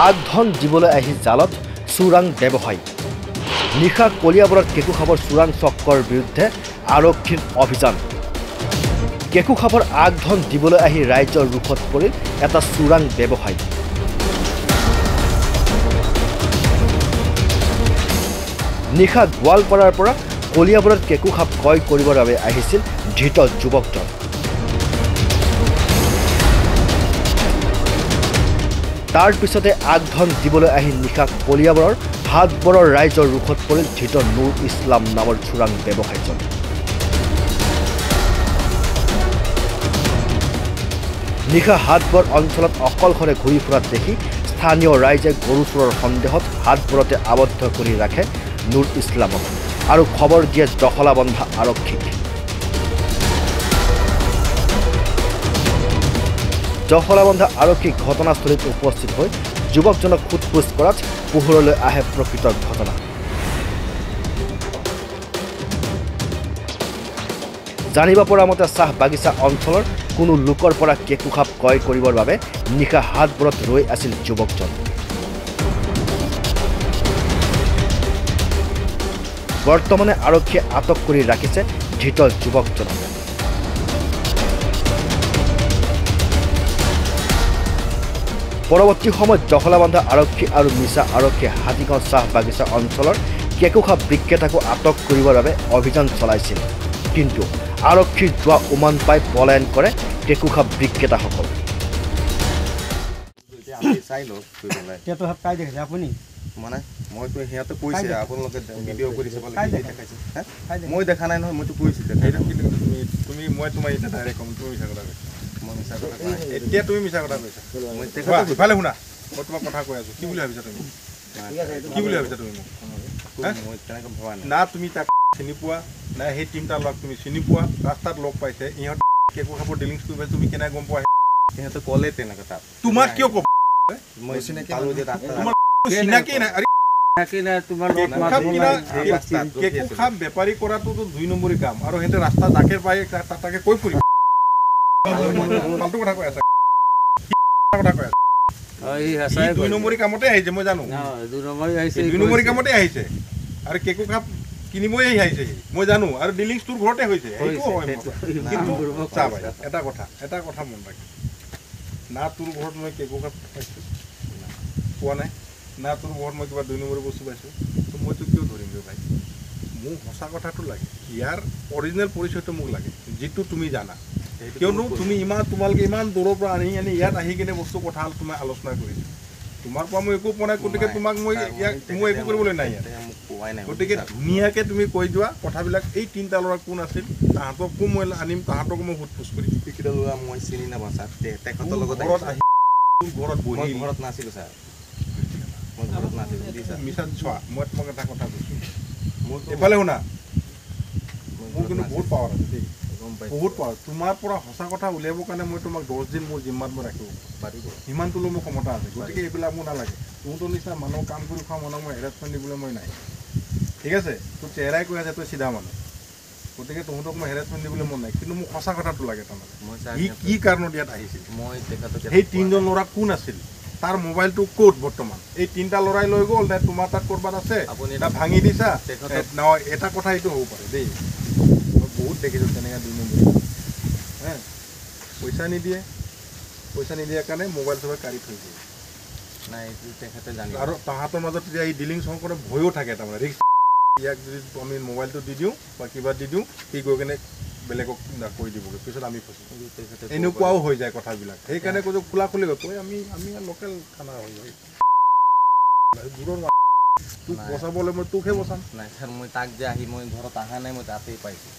আগধন দিবলৈ আহি জালত চোৰাং ব্যৱসায়ী নিশা কলিয়াবৰত কেঁকুখাবৰ চোৰাং চক্ৰৰ বিৰুদ্ধে আৰক্ষীৰ অভিযান কেঁকুখাবৰ আগধন দিবলৈ আহি ৰাইজৰ ৰুখত পৰিল এটা চোৰাং ব্যৱসায়ী নিশা গোৱালপাৰাৰ পৰা কলিয়াবৰত কেঁকুখাব ক্ৰয় কৰিবৰ বাবে আহিছিল ধৃত যুৱকজন তাৰ পিছতে আগধন দিবলৈ আহি নিশা কলিয়াবৰৰ হাতবৰৰ ৰাইজৰ ৰুখত পৰিল ধৃত নুৰ ইছলাম নামৰ চোৰাং ব্যৱসায়ীজন নিশা হাতবৰ অঞ্চলত অকলশৰে ঘূৰি ফুৰাত দেখি স্থানীয় ৰাইজে গৰু চোৰৰ সন্দেহত হাতবৰতে আবদ্ধ কৰি ৰাখে নুৰ ইছলামক আৰু খবৰ দিয়ে জখলাবন্ধা আৰক্ষীক জখলাবন্ধা আৰক্ষী ঘটনাস্থলীত উপস্থিত হৈ যুৱকজনক সোধপোছ কৰাত পোহৰলৈ আহে প্ৰকৃত ঘটনা জানিব পৰা মতে চাহ বাগিচা অঞ্চলৰ কোনো লোকৰ পৰা কেঁকুখাব ক্ৰয় কৰিবৰ বাবে নিশা হাতবৰত ৰৈ আছিল যুৱকজন বৰ্তমানে আৰক্ষীয়ে আটক কৰি ৰাখিছে ধৃত যুৱকজনক পৰৱৰ্তী সময়ত জখলাবন্ধা আৰক্ষী আৰু মিছা আৰক্ষীয়ে হাতীগাঁও চাহ বাগিচা অঞ্চলৰ কেঁকুখাব বিক্ৰেতাকো আটক কৰিবৰ বাবে অভিযান চলাইছিল কিন্তু আৰক্ষীৰ যোৱা উমান পাই পলায়ন কৰে কেঁকুখাব বিক্ৰেতাসকল মানে মইতো সিহঁতে কৈছে আপোনালোকে ভিডিঅ' কৰিছে মই দেখা নাই নহয় মইতো কৈছোঁ তুমি মই তোমাৰ এতিয়া ডাইৰেক্ট ক'ম তুমি মিছা কথা কৈছা মই মিছা কথা এতিয়া তুমি মিছা কথা কৈছা ইফালে শুনা মই তোমাক কথা কৈ আছোঁ কি বুলি ভাবিছা তুমি কি বুলি ভাবিছা তুমি মই তেনেকৈ ভবা নাই না তুমি তাক চিনি পোৱা না সেই তিনিটা লগ তুমি চিনি পোৱা ৰাস্তাত লগ পাইছে ইহঁত কেঁকুখাবৰ ডিলিংছ কৰিব তুমি কেনেকৈ গম পোৱা সিহঁতে ক'লে তেনেকৈ তাত তোমাক কিয় ক'ব মই চিনাকি চিনাকি নাই কেঁকুখাব বেপাৰী কৰাটোতো ২ নম্বৰী কাম আৰু সিহঁতে ৰাস্তা যাকে পায় তাকে কৈ ফুৰিব ফাল্টু কথা কৈ আছে কথা কৈ আছে ২ নম্বৰী কামতে আহিছে মই জানো ২ নম্বৰী কামতে আহিছে আৰু কেঁকুখাব কিনিবই আহিছে মই জানো আৰু ডিলিংছ তোৰ ঘৰতে হৈছে কিন্তু চাহ ভাই এটা কথা মন ৰাখি না তোৰ ঘৰত মই কেঁকুখাব পাইছোঁ পোৱা নাই না তোৰ ঘৰত মই কিবা ২ নম্বৰী বস্তু পাইছোঁ তো মইতো কিয় ধৰিম ৰে ভাই মোক সঁচা কথাটো লাগে ইয়াৰ অৰিজিনেল পৰিচয়টো মোক লাগে যিটো তুমি জানা কিয়নো তুমি তোমালোকে ইমান দূৰৰ পৰা আনি ইয়াত আহি কিনে বস্তু কথা তুমি আলোচনা কৰিছা তোমাৰ পৰা মই একো পোৱা নাই গতিকে তোমাক মই একো কৰিবলৈ নাই গতিকে ধুনীয়াকৈ তুমি কৈ যোৱা কথাবিলাক এই তিনিটা ল'ৰা কোন আছিল তাহাঁতকো মই আনিম তাহাঁতকো মই সোধপোছ কৰিম এইকেইটা ল'ৰা মই চিনি নাপাওঁ ছাৰ তেখেতৰ লগত ঘৰত আহি ঘৰত বহি ঘৰত নাছিলোঁ ছাৰ মই ঘৰত নাছিলোঁ মিছা চোৱা মই তোমাক এটা কথা কৈছোঁ মোৰ এইফালে শুনা মোৰ কিন্তু বহুত পাৱাৰ আছে দেই বহুত পাৱাৰ তোমাৰ পৰা সঁচা কথা উলিয়াবৰ কাৰণে মই তোমাক 10 দিন মোৰ জিম্মাত মই ৰাখিব পাৰিব সিমানটোলৈ মোৰ ক্ষমতা আছে গতিকে এইবিলাক মোৰ নালাগে তোৰ নিচিনা মানুহক কাম কৰি খোৱা মানুহক মই হেৰাছমেণ্ট দিবলৈ মই নাই ঠিক আছে তোৰ চেহেৰাই কৈ আছে তই চিধা মানুহ গতিকে তহঁতক মই হেৰাছমেণ্ট দিবলৈ মন নাই কিন্তু মোক সঁচা কথাটো লাগে তাৰমানে কি কাৰণত ইয়াত আহিছিল মই সেই 3জন ল'ৰা কোন আছিল তাৰ মোবাইলটো ক'ত বৰ্তমান এই 3টা ল'ৰাই লৈ গ'ল নে তোমাৰ তাত ক'ৰবাত আছে আপুনি এটা ভাঙি দিছা এটা কথা এইটো হ'ব পাৰে দেই মই বহুত দেখিছোঁ তেনেকৈ 2 নম্বৰী পইচা নিদিয়াৰ কাৰণে মোবাইল চবাইল কাঢ়ি থৈ দিয়ে নাই এইটো তেখেতে জানে আৰু তাহাঁতৰ মাজত তেতিয়া এই ডিলিংছ সংকটে ভয়ো থাকে তাৰমানে ৰিক্স ইয়াক যদি আমি মোবাইলটো দি দিওঁ বা কিবা দি দিওঁ সি গৈ কিনে বেলেগক কৈ দিবগৈ পিছত আমি ফচি এনেকুৱাও হৈ যায় কথাবিলাক সেইকাৰণে কৈছোঁ খোলা খুলি কৈ আমি লোকেল খানা হৈ যায় দূৰৰ তোক বচাবলৈ মই তোকহে বচাম নাই ছাৰ মই তাক যে আহি মই ঘৰত অহা নাই মই তাতেই পাইছোঁ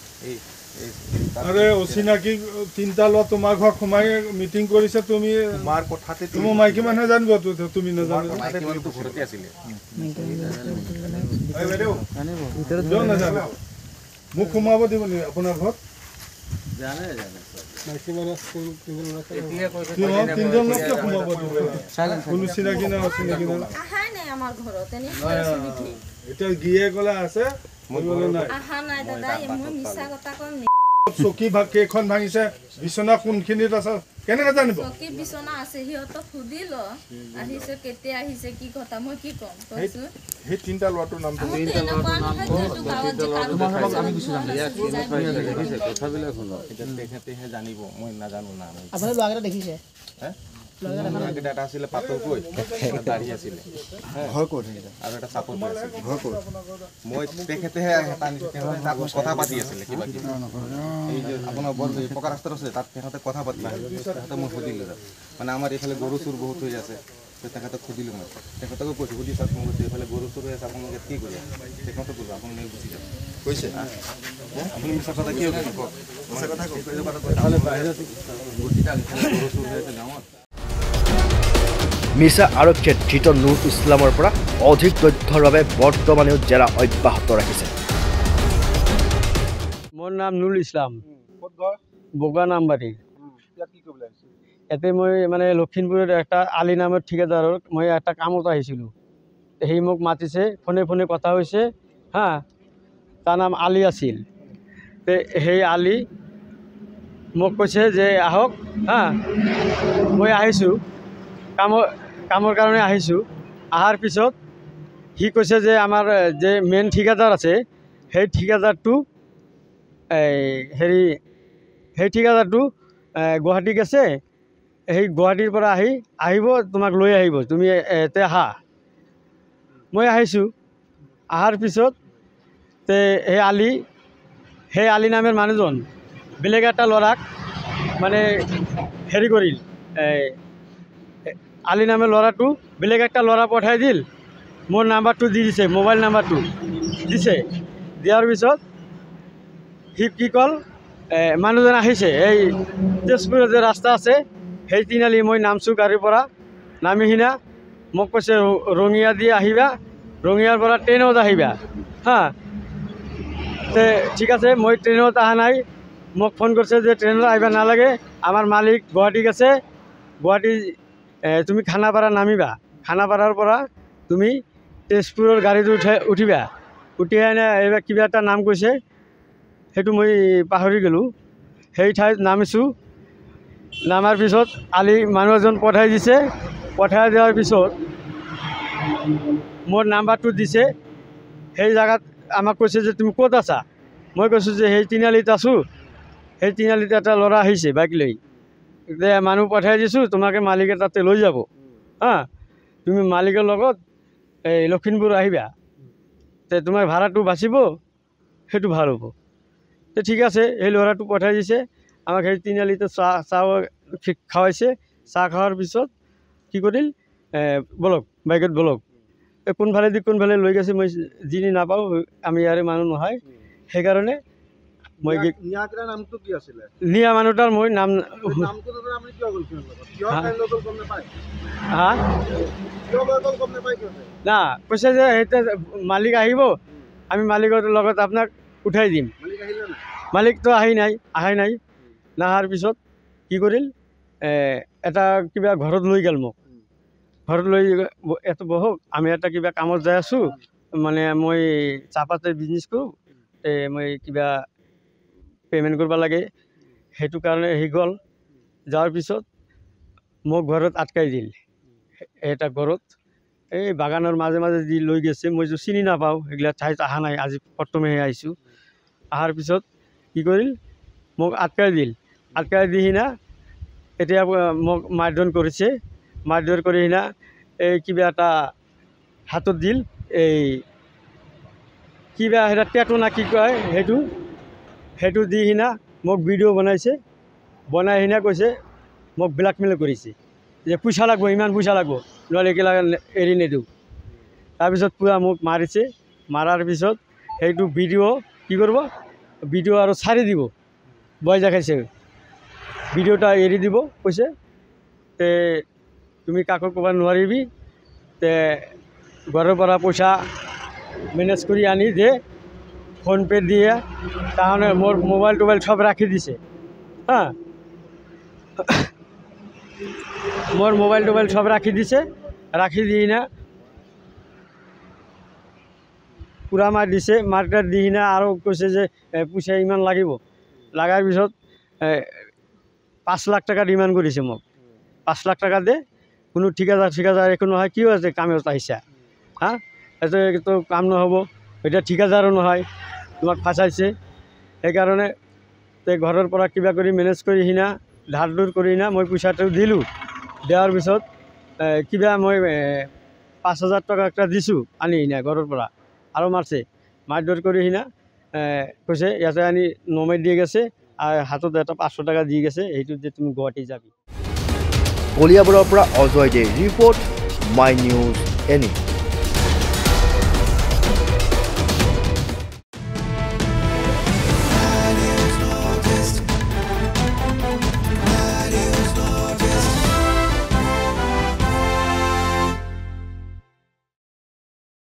আৰে অচিনাকি 3টা লোক তোমাৰ ঘৰ সোমাই মিটিং কৰিছে তুমি তোমাৰ কথাতে তুমি মাইকি মানুহে জানিব তুমি নাজানো মাইকি মানুহটো ঘৰতে আছিলে মোক সোমাব দিব নি আপোনাৰ ঘৰত জানে মাইকি মানুহ তিনজন লোক কিয় সোমাব দিব কোনো চিনাকি না অচিনাকি না এতিয়া গিয়ে গলা আছে আহা নাই দাদা মই মিছা কথা কম চকী কেইখন ভাঙিছে বিচনা কোনখিনিত আছে কেনেকৈ জানিব চকী বিচনা আছে সিহঁতক সুধি ল আহিছে কেতিয়া আহিছে কি কথা মই কি ক'ম কৈছো সেই তিনিটা ল'ৰাটোৰ নামটো তেখেতেহে জানিব মই নাজানো না আপুনি ল'ৰাকেইটা দেখিছে ল'ৰাকেইটা এটা আছিলে পাতলকৈ দাঢ়ি আছিলে ঘৰ ক'ত আৰু এটা চাপৰ ঘৰ ক'ত মই তেখেতেহে কথা পাতি আছিলে কিবা কিবি এই যে আপোনাৰ বৰ পকা ৰাস্তাত আছে তাত তেখেতে কথা পাতি তেখেতে মই সুধিলোঁ মানে আমাৰ এইফালে গৰু চুৰ বহুত হৈ আছে তেখেতক সুধিলোঁ মই তেখেতকো কৈছোঁ সুধি চাওক মই কৈছোঁ এইফালে গৰু চুৰ হৈ আছে আপোনালোকে কি কৰি আছে তেখেতক কৈছোঁ আপুনি গুচি যাওক কৈছে আপুনি মিছা কথা কিয় কৈছে কওক মিছা কথা কওক বাহিৰত গৰু চুৰ হৈ আছে গাঁৱত মিছা আৰক্ষীয়ে ধৃত নুৰ ইছলামৰ পৰা অধিক তথ্যৰ বাবে বৰ্তমানেও জেৰা অব্যাহত ৰাখিছে মোৰ নাম নুল ইছলাম বগা নামবাৰী ইয়াতে মই মানে লখিমপুৰৰ একটা আলী নামৰ ঠিকাদাৰৰ মই একটা কামত আহিছিলোঁ সি মোক মাতিছে ফোনে ফোনে কথা হৈছে হা তাৰ নাম আলী আছিল সেই আলী মোক কৈছে যে আহক হা মই আহিছোঁ কামৰ কাৰণে আহিছোঁ অহাৰ পিছত সি কৈছে যে আমাৰ যে মেইন ঠিকাদাৰ আছে সেই ঠিকাদাৰটো সেই ঠিকাদাৰটো গুৱাহাটী গেছে সেই গুৱাহাটীৰ পৰা আহিব তোমাক লৈ আহিব তুমি এতে আহা মই আহিছোঁ অহাৰ পিছত সেই আলী নামেৰ মানুহজন বেলেগ এটা ল'ৰাক মানে হেৰি কৰিল আলী নামেৰ ল'ৰাটো বেলেগ একটা ল'ৰা পঠাই দিল মোৰ নাম্বাৰটো দি দিছে মোবাইল নাম্বাৰটো দিছে দিয়াৰ পিছত সি কি ক'ল মানুহজন আহিছে এই তেজপুৰৰ যে ৰাস্তা আছে সেই তিনিআলি মই নামছোঁ গাড়ীৰ পৰা নামি সিনা মোক কৈছে ৰঙিয়া দি আহিবা ৰঙিয়াৰ পৰা ট্ৰেইনত আহিবা হা ঠিক আছে মই ট্ৰেইনত অহা নাই মোক ফোন কৰিছে যে ট্ৰেইনত আহিব নালাগে আমাৰ মালিক গুৱাহাটী আছে গুৱাহাটী তুমি খানাপাৰা নামিবা খানাপাৰাৰ পৰা তুমি তেজপুৰৰ গাড়ীটো উঠিবা উঠি আনে এইবাৰ কিবা এটা নাম কৈছে সেইটো মই পাহৰি গ'লোঁ সেই ঠাইত নামিছোঁ নামাৰ পিছত আলী মানুহ এজন পঠাই দিছে পঠাই দিয়াৰ পিছত মোৰ নাম্বাৰটো দিছে সেই জেগাত আমাক কৈছে যে তুমি ক'ত আছা মই কৈছোঁ যে সেই তিনিআলিত আছোঁ সেই তিনিআলিত এটা ল'ৰা আহিছে বাইক লৈ যে মানুহ পঠাই দিছোঁ তোমাকে মালিকে তাতে লৈ যাব হা তুমি মালিকৰ লগত এই লখিমপুৰ আহিবা তোমাৰ ভাড়াটো বাচিব সেইটো ভাল হ'ব ঠিক আছে এই ল'ৰাটো পঠাই দিছে আমাক সেই তিনিআলিতে চাহ খাওয়াইছে চাহ খোৱাৰ পিছত কি কৰিল বলক বাইকত বলক কোনফালে লৈ গৈছে মই চিনি নাপাওঁ আমি ইয়াৰে মানুহ নহয় সেইকাৰণে মই নামটো কি আছিলে নিয়া মানুহটাৰ মই নাম হা না কৈছে যে সেইটো মালিক আহিব আমি মালিকৰ লগত আপোনাক উঠাই দিম মালিকটো অহাই নাই নাহাৰ পিছত কি কৰিল এটা কিবা ঘৰত লৈ গ'ল মোক ঘৰত লৈ এত বহক আমি এটা কিবা কামত যাই আছোঁ মানে মই চাহপাতৰ বিজনেছ কৰোঁ মই কিবা পে'মেণ্ট কৰিব লাগে সেইটো কাৰণে সি গ'ল যোৱাৰ পিছত মোক ঘৰত আটকাই দিল এটা ঘৰত এই বাগানৰ মাজে মাজে যি লৈ গৈছে মই চিনি নাপাওঁ সেইগিলা ঠাইত অহা নাই আজি প্ৰথমেহে আহিছোঁ অহাৰ পিছত কি কৰিল মোক আটকাই দিল আটকাই দি সিনা এতিয়া মোক মাৰধৰ কৰিছে মাৰধৰ কৰি সিনা এই কিবা এটা হাতত দিল এই কিবা এটা টেটু না কি কয় সেইটো দি সিনা মোক ভিডিঅ' বনাইছে বনাই সিনা কৈছে মোক ব্লেকমেইল কৰিছে যে পইচা লাগব ইমান পইচা লাগব নহ'লে একেলা এৰি নিদিওঁ তাৰপিছত পূৰা মোক মাৰিছে মাৰাৰ পিছত সেইটো ভিডিঅ' কি কৰিব ভিডিঅ' আৰু চাৰি দিব বয় দেখাইছে ভিডিঅ'টা এৰি দিব কৈছে তুমি কাকো ক'ব নোৱাৰিবি ঘৰৰ পৰা পইচা মেনেজ কৰি আনি দে ফোনপে দিয়ে তাহলে মোর মোবাইল টোবাইল সব রাখি দিছে হ্যাঁ মোর মোবাইল টোবাইল সব রাখি দিছে রাখি দি না পুরা মার দিছে মার্কেট দি না আর কৈছে যে পয়সা ইমান লাগিব লাগাৰ পিছত 5 লাখ টকা ডিমাণ্ড কৰিছে মোক 5 লাখ টকা দে কোনো ঠিকাদাৰ একো নহয় কিয় আছে কামত আহিছা হা এইটো কাম নহ'ব এতিয়া ঠিকাদাৰো নহয় তোমাক ফাঁচাইছে সেইকাৰণে ঘৰৰ পৰা কিবা কৰি মেনেজ কৰি সিনা ধাৰ ধুৰ কৰি না মই পইচাটো দিলোঁ দিয়াৰ পিছত কিবা মই 5,000 টকা এটা দিছোঁ আনি সিনা ঘৰৰ পৰা আৰু মাৰছে মাৰধৰ কৰি সিনা কৈছে ইয়াতে আনি নমাই দিয়ে গেছে আৰু হাতত এটা 500 টকা দি গেছে সেইটো যে তুমি গুৱাহাটী যাবি কলিয়াবৰৰ পৰা অজয় দে ৰিপৰ্ট মাই নিউজ এনি